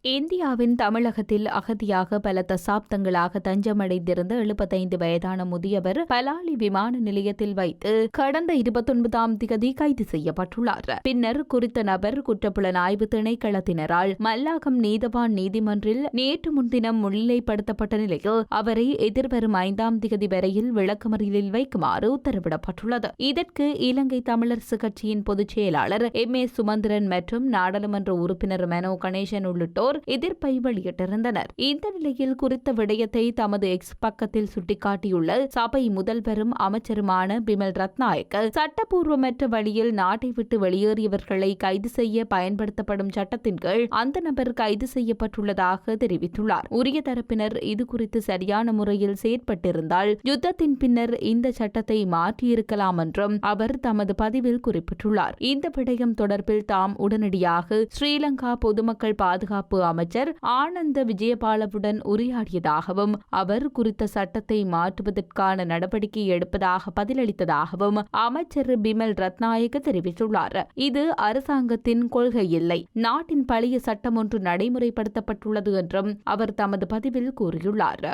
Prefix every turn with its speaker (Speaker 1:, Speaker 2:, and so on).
Speaker 1: இந்தியாவின் தமிழகத்தில் அகதியாக பல தசாப்தங்களாக தஞ்சமடைந்திருந்த 75 வயதான முதியவர் பலாலி விமான நிலையத்தில் வைத்து கடந்த 29ஆம் தேதி கைது செய்யப்பட்டுள்ளார். பின்னர் குறித்த நபர் குற்றப்புலனாய்வு திணைக்களத்தினரால் மல்லாகம் நீதவான் நீதிமன்றில் நேற்று முன்தினம் முன்னிலைப்படுத்தப்பட்ட நிலையில் அவரை எதிர்வரும் 5ஆம் தேதி வரையில் விளக்கமறியலில் வைக்குமாறு உத்தரவிடப்பட்டுள்ளது. இதற்கு இலங்கை தமிழரசு கட்சியின் பொதுச் செயலாளர் எம். ஏ. சுமந்திரன் மற்றும் நாடாளுமன்ற உறுப்பினர் மனோ கணேசன் உள்ளிட்டோர் எதிர்ப்பை வெளியிட்டிருந்தனர். இந்த நிலையில் குறித்த விடயத்தை தமது எக்ஸ் பக்கத்தில் சுட்டிக்காட்டியுள்ள சபை முதல்வரும் அமைச்சருமான பிமல் ரத்நாயக்க சட்டப்பூர்வமற்ற வழியில் நாட்டை விட்டு வெளியேறியவர்களை கைது செய்ய பயன்படுத்தப்படும் சட்டத்தின் கீழ் அந்த நபர் கைது செய்யப்பட்டுள்ளதாக தெரிவித்துள்ளார். உரிய தரப்பினர் இதுகுறித்து சரியான முறையில் செயற்பட்டிருந்தால் யுத்தத்தின் பின்னர் இந்த சட்டத்தை மாற்றியிருக்கலாம் என்றும் அவர் தமது பதிவில் குறிப்பிட்டுள்ளார். இந்த விடயம் தொடர்பில் தாம் உடனடியாக ஸ்ரீலங்கா பொதுமக்கள் பாதுகாப்பு அமைச்சர் ஆனந்த விஜயபாலவுடன் உரையாடியதாகவும் அவர் குறித்த சட்டத்தை மாற்றுவதற்கான நடவடிக்கை எடுப்பதாக பதிலளித்ததாகவும் அமைச்சர் பிமல் ரத்நாயக்க தெரிவித்துள்ளார். இது அரசாங்கத்தின் கொள்கை இல்லை, நாட்டின் பழைய சட்டம் ஒன்று நடைமுறைப்படுத்தப்பட்டுள்ளது என்றும் அவர் தமது பதிவில் கூறியுள்ளார்.